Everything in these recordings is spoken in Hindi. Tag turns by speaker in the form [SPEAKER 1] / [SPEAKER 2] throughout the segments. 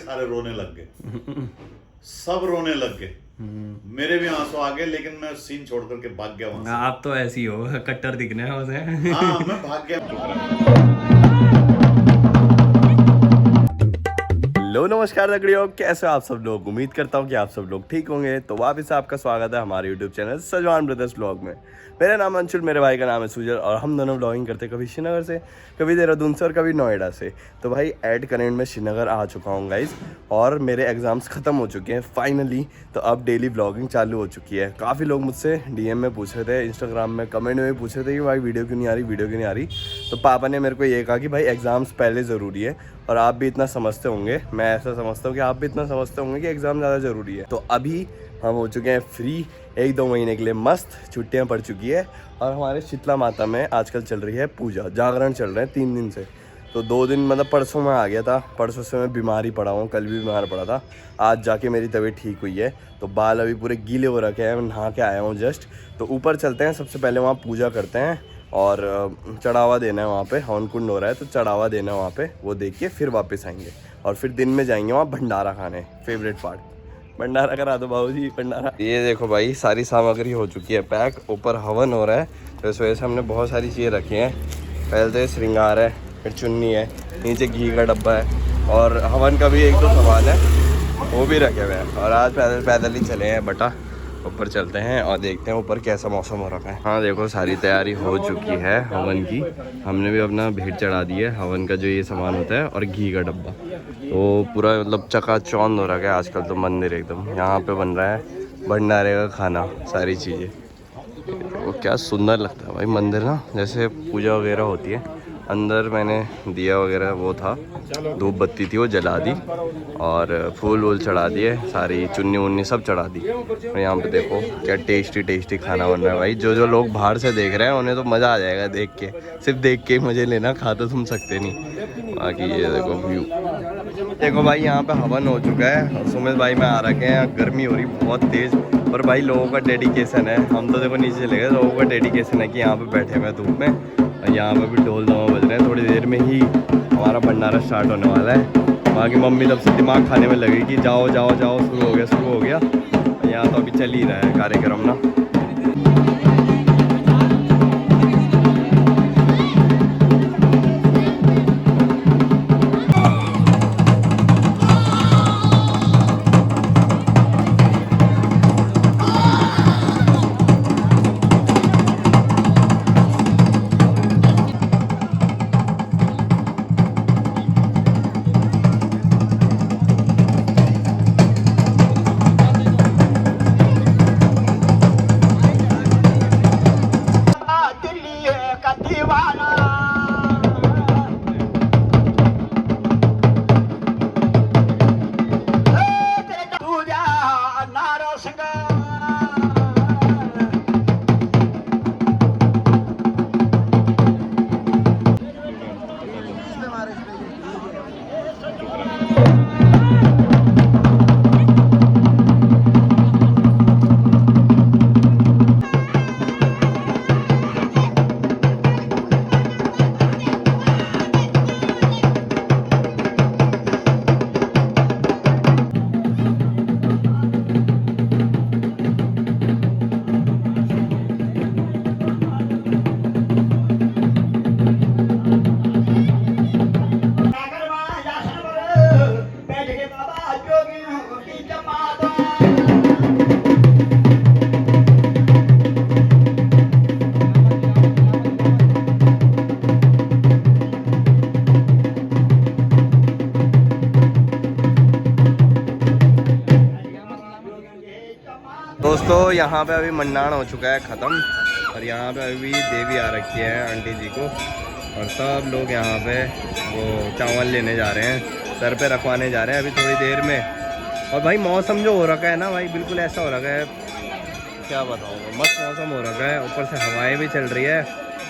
[SPEAKER 1] सारे रोने लग गए, सब रोने लग गए। मेरे भी आंसू आ गए, लेकिन मैं सीन छोड़ करके भाग गया वहां से।
[SPEAKER 2] आप तो ऐसी हो, कट्टर दिखने है उसे।
[SPEAKER 1] हाँ, मैं भाग गया।
[SPEAKER 3] हेलो नमस्कार दगड़ियों, कैसे हो आप सब लोग। उम्मीद करता हूँ कि आप सब लोग ठीक होंगे। तो वापस से आपका स्वागत है हमारे YouTube channel Sajwan brothers blog में। मेरा नाम अंशुल, मेरे भाई का नाम है सुजल, और हम दोनों ब्लॉगिंग करते कभी श्रीनगर से, कभी देहरादून से और कभी नोएडा से। तो भाई एट करेंट में श्रीनगर आ चुका हूँ गाइस, और मेरे एग्ज़ाम्स ख़त्म हो चुके हैं फाइनली। तो अब डेली ब्लॉगिंग चालू हो चुकी है। काफ़ी लोग मुझसे डीएम में पूछ रहे थे, इंस्टाग्राम में कमेंट में पूछ रहे थे कि भाई वीडियो क्यों नहीं आ रही, वीडियो क्यों नहीं आ रही। तो पापा ने मेरे को ये कहा कि भाई एग्ज़ाम्स पहले ज़रूरी है, और आप भी इतना समझते होंगे, मैं ऐसा समझता हूँ कि आप भी इतना समझते होंगे कि एग्ज़ाम ज़्यादा ज़रूरी है। तो अभी हम हो चुके हैं फ्री 1-2 महीने के लिए, मस्त छुट्टियाँ पड़ चुकी है। और हमारे शीतला माता में आजकल चल रही है पूजा, जागरण चल रहे हैं 3 दिन से। तो 2 दिन मतलब परसों में आ गया था, परसों से मैं बीमार ही पड़ा हूँ, कल भी बीमार पड़ा था। आज जाके मेरी तबीयत ठीक हुई है। तो बाल अभी पूरे गीले हो रखे हैं, मैं नहा के आया हूँ जस्ट। तो ऊपर चलते हैं, सबसे पहले वहाँ पूजा करते हैं और चढ़ावा देना है। वहाँ पे हवन कुंड हो रहा है, तो चढ़ावा देना है वहाँ पे, वो देख के फिर वापस आएंगे। और फिर दिन में जाएंगे वहाँ भंडारा खाने, फेवरेट पार्ट। भंडारा करा दो बाबूजी, भंडारा। ये देखो भाई, सारी सामग्री हो चुकी है पैक, ऊपर हवन हो रहा है, तो इस वजह से हमने बहुत सारी चीज़ें रखी हैं। पहले तो श्रृंगार है, फिर चुन्नी है, नीचे घी का डब्बा है, और हवन का भी 1-2 सामान है, वो भी रखे हुए हैं। और आज पैदल ही चले हैं बटा, ऊपर चलते हैं और देखते हैं ऊपर कैसा मौसम हो रखा है। हाँ देखो, सारी तैयारी हो चुकी है हवन की। हमने भी अपना भेंट चढ़ा दी है, हवन का जो ये सामान होता है, और घी का डब्बा। तो पूरा मतलब चकाचौंध हो रखा है आजकल तो मंदिर एकदम। यहाँ पे बन रहा है भंडारे का खाना, सारी चीज़ें। वो क्या सुंदर लगता है भाई मंदिर ना, जैसे पूजा वगैरह होती है। अंदर मैंने दिया वगैरह वो था, धूप बत्ती थी, वो जला दी, और फूल वूल चढ़ा दिए, सारी चुन्नी उन्नी सब चढ़ा दी। और यहाँ पे देखो क्या टेस्टी टेस्टी खाना बन रहा है भाई। जो लोग बाहर से देख रहे हैं उन्हें तो मज़ा आ जाएगा देख के, सिर्फ देख के ही मज़े लेना, खा तो तुम सकते नहीं। बाकी ये देखो व्यू, देखो भाई यहाँ पे हवन हो चुका है, और सुमित भाई में आ रखे हैं। गर्मी हो रही बहुत तेज़, पर भाई लोगों का डेडिकेशन है। हम तो देखो नीचे चले गए, लोगों का डेडिकेशन है कि यहाँ पे बैठे हुए धूप में। और यहाँ पे भी ढोल दमा बज रहे हैं। थोड़ी देर में ही हमारा भंडारा स्टार्ट होने वाला है। वहाँ की मम्मी तब से दिमाग खाने में लगी कि जाओ जाओ जाओ, शुरू हो गया शुरू हो गया। यहाँ तो अभी चल ही रहा है कार्यक्रम ना। दोस्तों यहाँ पे अभी मंडाण हो चुका है ख़त्म, और यहाँ पे अभी देवी आ रखी है आंटी जी को, और सब लोग यहाँ पे वो चावल लेने जा रहे हैं, सर पे रखवाने जा रहे हैं अभी थोड़ी देर में। और भाई मौसम जो हो रखा है ना भाई, बिल्कुल ऐसा हो रखा है, क्या बताऊँ, मस्त मौसम हो रखा है। ऊपर से हवाएं भी चल रही है,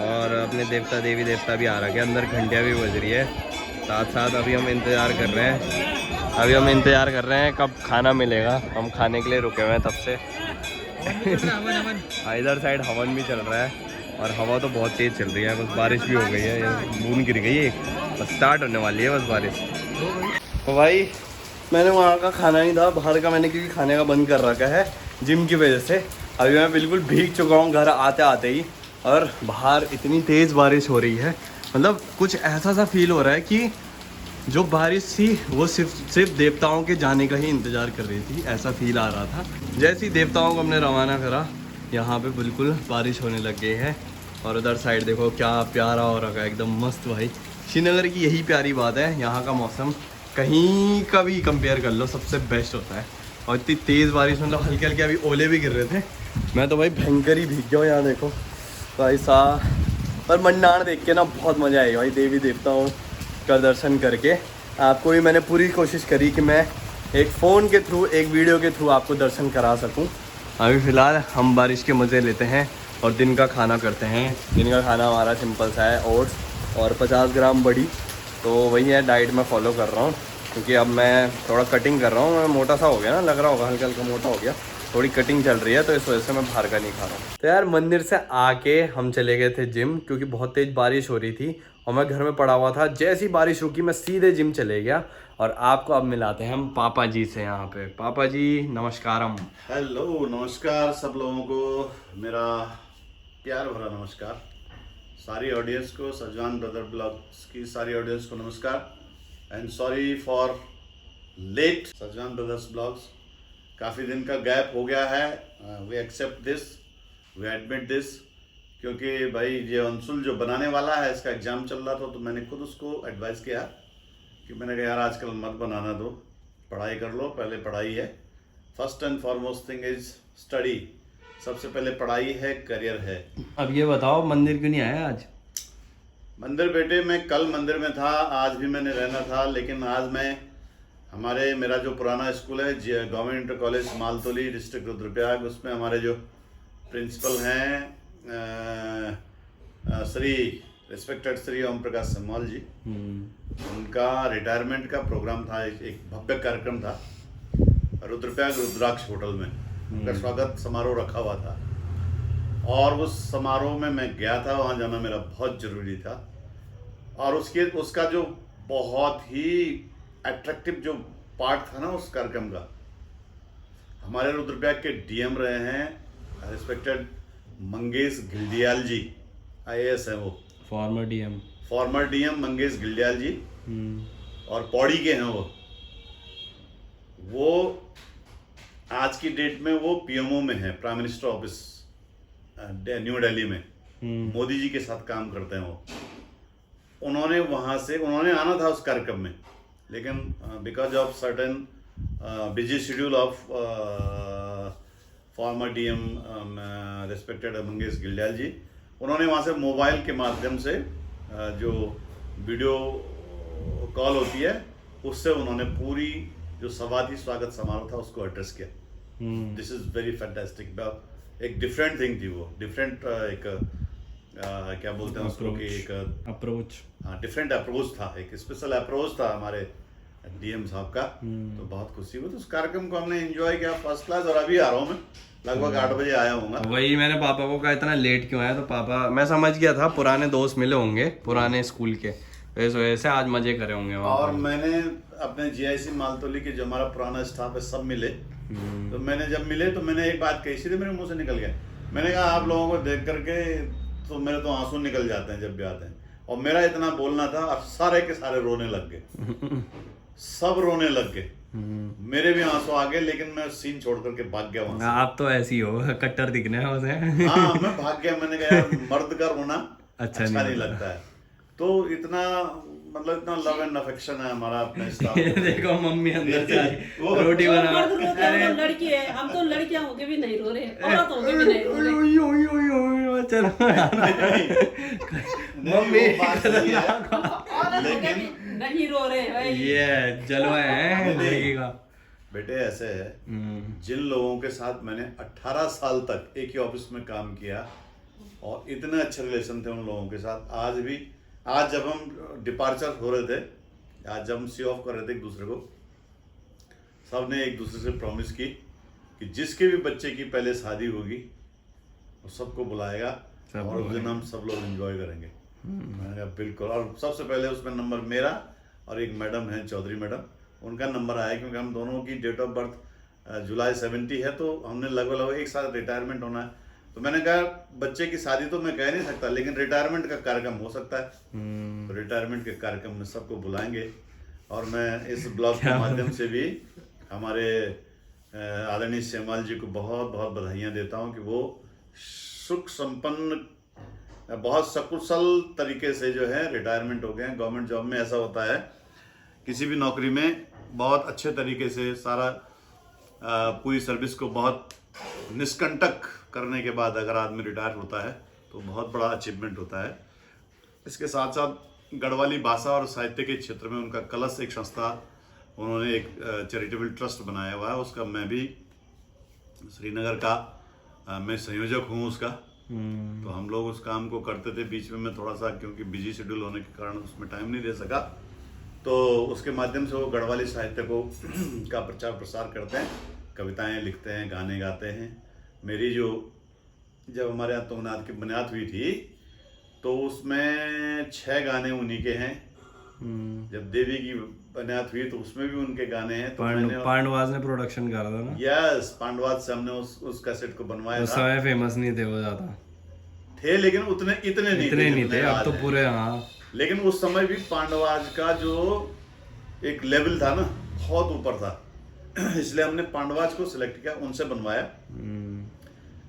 [SPEAKER 3] और अपने देवता देवी देवता भी आ रखे हैं, अंदर घंटियाँ भी बज रही है। साथ साथ अभी हम इंतज़ार कर रहे हैं, कब खाना मिलेगा। हम खाने के लिए रुके हुए हैं तब से। इधर साइड हवन भी चल रहा है, और हवा तो बहुत तेज़ चल रही है। बस बारिश भी हो गई है, बूंद गिर गई है, बस स्टार्ट होने वाली है बस बारिश। तो भाई मैंने वहाँ का खाना नहीं था, बाहर का मैंने क्योंकि खाने का बंद कर रखा है जिम की वजह से। अभी मैं बिल्कुल भीग चुका हूँ घर आते आते ही, और बाहर इतनी तेज़ बारिश हो रही है, मतलब कुछ ऐसा सा फील हो रहा है कि जो बारिश थी वो सिर्फ देवताओं के जाने का ही इंतज़ार कर रही थी, ऐसा फील आ रहा था। जैसे ही देवताओं को हमने रवाना करा, यहाँ पे बिल्कुल बारिश होने लग गई है। और उधर साइड देखो क्या प्यारा हो रखा है, एकदम मस्त भाई। श्रीनगर की यही प्यारी बात है, यहाँ का मौसम कहीं का भी कंपेयर कर लो सबसे बेस्ट होता है। और इतनी तेज़ बारिश, मतलब हल्के हल्के अभी ओले भी गिर रहे थे। मैं तो भाई भयंकर ही भीग गया हूँ। यहाँ देखो भाई साहब, पर मंडार देख के ना बहुत मज़ा आएगा भाई, देवी देवताओं का दर्शन करके। आपको भी मैंने पूरी कोशिश करी कि मैं एक फ़ोन के थ्रू, एक वीडियो के थ्रू आपको दर्शन करा सकूँ। अभी फ़िलहाल हम बारिश के मज़े लेते हैं और दिन का खाना करते हैं। दिन का खाना हमारा सिंपल सा है, ओट्स और 50 ग्राम बड़ी, तो वही है डाइट मैं फॉलो कर रहा हूँ। क्योंकि अब मैं थोड़ा कटिंग कर रहा हूँ, मैं मोटा सा हो गया ना, लग रहा होगा हल्का हल्का मोटा हो गया, थोड़ी कटिंग चल रही है, तो इस वजह से मैं बाहर का नहीं खा रहा हूँ। तो यार मंदिर से आके हम चले गए थे जिम, क्योंकि बहुत तेज़ बारिश हो रही थी और मैं घर में पड़ा हुआ था। जैसी बारिश रुकी मैं सीधे जिम चले गया। और आपको अब मिलाते हैं हम पापा जी से। यहाँ पे पापा जी नमस्कारम।
[SPEAKER 1] हेलो, नमस्कार सब लोगों को, मेरा प्यार भरा नमस्कार। सारी ऑडियंस को, सजवान ब्रदर ब्लॉग्स की सारी ऑडियंस को नमस्कार। And sorry for late Sajwan brothers blogs. काफ़ी दिन का गैप हो गया है, we accept this, we admit this. क्योंकि भाई ये अंशुल जो बनाने वाला है, इसका एग्ज़ाम चल रहा था, तो मैंने खुद उसको एडवाइस किया कि मैंने कहा यार आजकल मत बनाना दो, पढ़ाई कर लो, पहले पढ़ाई है। First and foremost thing is study. सबसे पहले पढ़ाई है, करियर है।
[SPEAKER 2] अब ये बताओ मंदिर क्यों नहीं आया आज?
[SPEAKER 1] मंदिर बेटे, मैं कल मंदिर में था, आज भी मैंने रहना था, लेकिन आज मैं मेरा जो पुराना स्कूल है government inter college Maltoli, district Rudraprayag, उसमें हमारे जो प्रिंसिपल हैं श्री रिस्पेक्टेड श्री ओम प्रकाश सम्माल जी, उनका रिटायरमेंट का प्रोग्राम था। एक भव्य कार्यक्रम था रुद्रप्रयाग रुद्राक्ष होटल में, उनका स्वागत समारोह रखा हुआ था। और उस समारोह में मैं गया था, वहाँ जाना मेरा बहुत ज़रूरी था। और उसका जो बहुत ही अट्रैक्टिव जो पार्ट था ना उस कार्यक्रम का, हमारे रुद्रप्रयाग के डीएम रहे हैं रिस्पेक्टेड मंगेश घिल्डियाल जी, IAS हैं वो, फॉर्मर डीएम मंगेश घिल्डियाल जी, और पौड़ी के हैं वो आज की डेट में वो PMO में है, prime minister office new Delhi में, मोदी जी के साथ काम करते हैं वो। उन्होंने आना था उस कार्यक्रम में, लेकिन because of certain busy schedule of former DM respected Mangesh Ghildiyal ji, उन्होंने वहाँ से मोबाइल के माध्यम से जो वीडियो कॉल होती है उससे उन्होंने पूरी जो सवादी स्वागत समारोह था उसको एड्रेस किया। This is very fantastic. एक डिफरेंट थिंग थी वो, डिफरेंट एक क्या बोलते हैं उसको कि एक
[SPEAKER 2] अप्रोच,
[SPEAKER 1] हाँ डिफरेंट अप्रोच था, एक स्पेशल अप्रोच था हमारे डीएम साहब का। तो बहुत खुशी हुई। तो उस कार्यक्रम को हमने एंजॉय किया फर्स्ट क्लास। और अभी आ रहा हूँ मैं, लगभग 8 बजे आया हूँ।
[SPEAKER 2] वही मैंने पापा को कहा इतना लेट क्यों आया, तो पापा, मैं समझ गया था पुराने दोस्त मिले होंगे पुराने स्कूल के, तो इस वजह से आज मजे करे होंगे वहाँ।
[SPEAKER 1] और मैंने अपने GIC मालतोली के जो हमारा पुराना स्टाफ है सब मिले। तो मैंने जब मिले तो मैंने एक बात कही, सीधे मेरे मुंह से निकल गया। मैंने कहा आप लोगों को देख करके तो मेरे तो आंसू निकल जाते हैं जब भी आते हैं। और मेरा इतना बोलना था, अब सारे के सारे रोने लग गए, सब रोने लग गए, मेरे भी आंसू आ गए, लेकिन मैं सीन छोड़ करके भाग गया वहां से।
[SPEAKER 2] आप तो ऐसे ही हो, कट्टर दिखने हैं उसे।
[SPEAKER 1] हाँ मैं भाग गया। मैंने कहा यार मर्द का रोना अच्छा नहीं लगता है। तो इतना मतलब इतना लव एंड अफेक्शन है हमारा अपने स्टाफ।
[SPEAKER 2] देखो मम्मी अंदर से रोटी बना,
[SPEAKER 4] अरे लड़की है, हम तो लड़कियां होके भी नहीं रो रहे, औरत होके भी नहीं रो रहे।
[SPEAKER 2] चलो मम्मी
[SPEAKER 1] लेकिन
[SPEAKER 4] नहीं रो रहे भाई,
[SPEAKER 2] ये जलवा है लड़की का।
[SPEAKER 1] बेटे ऐसे है, जिन लोगों के साथ मैंने 18 साल तक एक ही ऑफिस में काम किया और इतने अच्छे रिलेशन थे उन लोगों के साथ, आज जब हम डिपार्चर हो रहे थे, आज जब हम सी ऑफ कर रहे थे एक दूसरे को, सब ने एक दूसरे से प्रॉमिस की कि जिसके भी बच्चे की पहले शादी होगी वो सबको बुलाएगा और उस दिन हम सब लोग एंजॉय करेंगे। मैंने कहा बिल्कुल। और सबसे पहले उसमें नंबर मेरा और एक मैडम है चौधरी मैडम, उनका नंबर आया, क्योंकि हम दोनों की डेट ऑफ बर्थ जुलाई 70 है, तो हमने लगभग एक साथ रिटायरमेंट होना है। तो मैंने कहा बच्चे की शादी तो मैं कह नहीं सकता, लेकिन रिटायरमेंट का कार्यक्रम हो सकता है। तो रिटायरमेंट के कार्यक्रम में सबको बुलाएंगे, और मैं इस ब्लॉग के माध्यम से भी हमारे आदरणीय सेमाल जी को बहुत बहुत बधाइयाँ देता हूँ कि वो सुख संपन्न बहुत सकुशल तरीके से जो है रिटायरमेंट हो गए हैं। गवर्नमेंट जॉब में ऐसा होता है, किसी भी नौकरी में बहुत अच्छे तरीके से सारा पूरी सर्विस को बहुत निष्कंटक करने के बाद अगर आदमी रिटायर होता है तो बहुत बड़ा अचीवमेंट होता है। इसके साथ साथ गढ़वाली भाषा और साहित्य के क्षेत्र में उनका कलश एक संस्था, उन्होंने एक चैरिटेबल ट्रस्ट बनाया हुआ है, उसका मैं भी श्रीनगर का मैं संयोजक हूँ उसका। तो हम लोग उस काम को करते थे, बीच में मैं थोड़ा सा क्योंकि बिजी शेड्यूल होने के कारण उसमें टाइम नहीं दे सका, तो उसके माध्यम से वो गढ़वाली साहित्य को का प्रचार प्रसार करते हैं, कविताएं लिखते हैं, गाने गाते हैं। मेरी जो जब हमारे यहाँ तुंगनाथ की बुनियाद हुई थी तो उसमें 6 गाने उन्हीं के हैं। जब देवी की बुनियाद हुई तो उसमें भी उनके गाने हैं। तो
[SPEAKER 2] पांडवाज ने प्रोडक्शन करा था ना?
[SPEAKER 1] यस, पांडवाज से हमने उस कैसेट को बनवाया
[SPEAKER 2] उस समय फेमस नहीं थे वो ज्यादा
[SPEAKER 1] थे, लेकिन इतने नहीं थे।
[SPEAKER 2] अब तो पूरे हाँ।
[SPEAKER 1] लेकिन उस समय भी पांडवाज का जो एक लेवल था ना बहुत ऊपर था, इसलिए हमने पांडवाज को सिलेक्ट किया, उनसे बनवाया।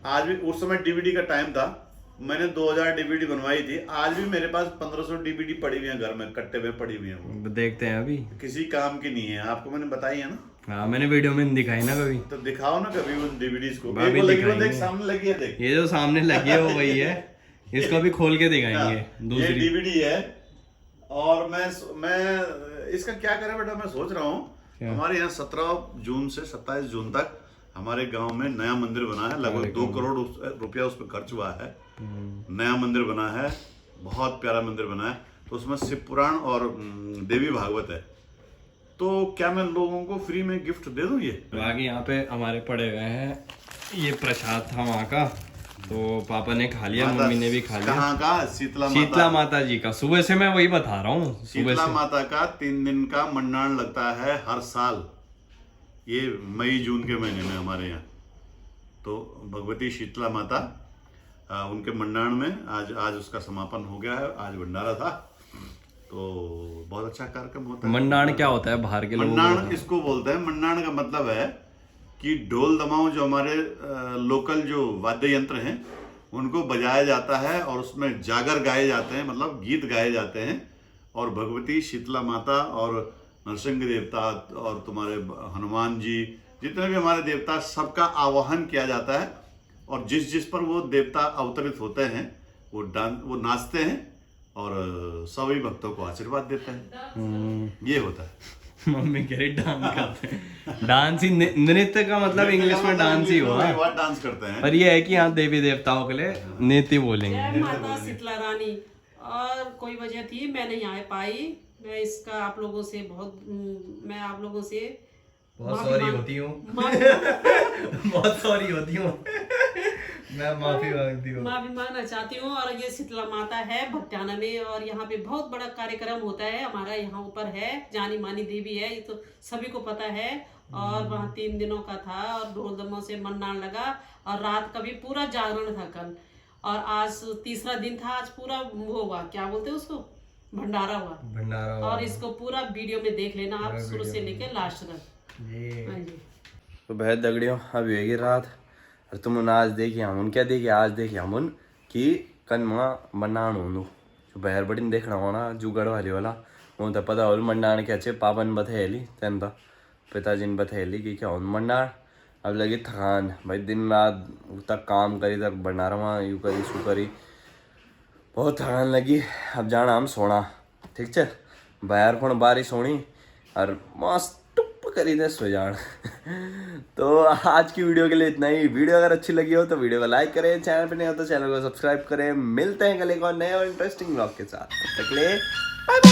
[SPEAKER 1] आज भी उस समय डीवीडी का टाइम था, मैंने 2000 डीवीडी बनवाई थी। आज भी मेरे पास 1500 डीवीडी पड़ी हुई है घर में, कट्टे में पड़ी हुई है। वो
[SPEAKER 2] देखते हैं अभी,
[SPEAKER 1] किसी काम की नहीं है। आपको मैंने बताई है ना?
[SPEAKER 2] हाँ, मैंने वीडियो में दिखाई ना कभी।
[SPEAKER 1] तो दिखाओ ना कभी उन डीवीडीज को।
[SPEAKER 2] देख
[SPEAKER 1] सामने लगी है, देख
[SPEAKER 2] ये जो सामने लगी है वो वही है। इसको भी खोल के दिखाएंगे। दूसरी
[SPEAKER 1] ये डीवीडी है, और मैं इसका क्या करें बेटा, मैं सोच रहा हूँ हमारे यहाँ 17 जून से 27 जून तक हमारे गांव में नया मंदिर बना है। लगभग 2 करोड़ रुपया उस पर खर्च हुआ है। नया मंदिर बना है, बहुत प्यारा मंदिर बना है। तो उसमें शिव पुराण और देवी भागवत है। तो क्या मैं लोगों को फ्री में गिफ्ट दे दूं? ये
[SPEAKER 2] बाकी यहाँ पे हमारे पड़े हुए हैं, ये प्रसाद था वहाँ का, तो पापा ने खा लिया, मम्मी ने भी खा लिया।
[SPEAKER 1] कहाँ का?
[SPEAKER 2] शीतला माता जी का। सुबह से मैं वही बता रहा हूँ।
[SPEAKER 1] शीतला माता का 3 दिन का मंडाण लगता है हर साल, ये मई जून के महीने में हमारे यहाँ। तो भगवती शीतला माता उनके मंडाण में आज उसका समापन हो गया है। आज भंडारा था, तो बहुत अच्छा कार्यक्रम होता है।
[SPEAKER 2] मंडाण क्या होता है बाहर के लोगों को?
[SPEAKER 1] मंडाण इसको बोलते हैं, मंडाण का मतलब है कि ढोल दमाऊ जो हमारे लोकल जो वाद्य यंत्र हैं उनको बजाया जाता है, और उसमें जागर गाए जाते हैं, मतलब गीत गाए जाते हैं। और भगवती शीतला माता और नरसिंह देवता और तुम्हारे हनुमान जी, जितने भी हमारे देवता, सबका आवाहन किया जाता है। और जिस पर वो देवता अवतरित होते हैं वो नाचते हैं और सभी भक्तों को आशीर्वाद देते हैं। ये होता है।
[SPEAKER 2] मम्मी कह रही डांस करते हैं। डांस ही नृत्य का मतलब इंग्लिश में डांस ही हुआ,
[SPEAKER 1] डांस करते हैं।
[SPEAKER 2] पर ये है कि यहाँ देवी देवताओं के लिए नृत्य बोलेंगे।
[SPEAKER 4] जय माता शीतला रानी। और कोई वजह थी मैं नहीं आ पाई, मैं इसका आप लोगों से
[SPEAKER 2] बहुत सॉरी होती हूँ। बहुत सॉरी होती हूँ। मैं माफी मांगती हूँ,
[SPEAKER 4] माफी मांगना चाहती हूँ। और ये शीतला माता है भक्त्याना में, और यहाँ पे बहुत बड़ा कार्यक्रम होता है हमारा यहाँ ऊपर है। जानी मानी देवी है, ये तो सभी को पता है। और वहाँ 3 दिनों का था, और ढोल दमों से मंडाण लगा, और रात का भी पूरा जागरण था कल। और आज तीसरा दिन था, आज पूरा वो हुआ, क्या बोलते हैं उसको, भंडारा हुआ। और इसको पूरा वीडियो में देख लेना आप, शुरू से लेके लास्ट तक। हाँ जी।
[SPEAKER 3] तो बेहद दगड़ियों, अभी होगी रात और तुम आज देखिए हम क्या देखिए, आज देखिए हम कि कन माँ मंडाण होंदु जो बहर बड़ी देखना होना जो गढ़वाली वाला वो तो पता हो मंडाण क्या चे। पापा ने बथेली तेन तो पिताजी ने बथेली कि क्या हो मंडाण। अब लगी थकान भाई, दिन रात तक काम करी, तक भंडारा वहाँ यू करी सू करी, बहुत थकान लगी। अब जाना हम सोना, ठीक है। बाहर पण बारिश होनी और मस्त करी दे सो जान। तो आज की वीडियो के लिए इतना ही। वीडियो अगर अच्छी लगी हो तो वीडियो को लाइक करें, चैनल पे नहीं हो तो चैनल को सब्सक्राइब करें। मिलते हैं कल एक और नए और इंटरेस्टिंग ब्लॉग के साथ। तब तक के लिए बाय बाय।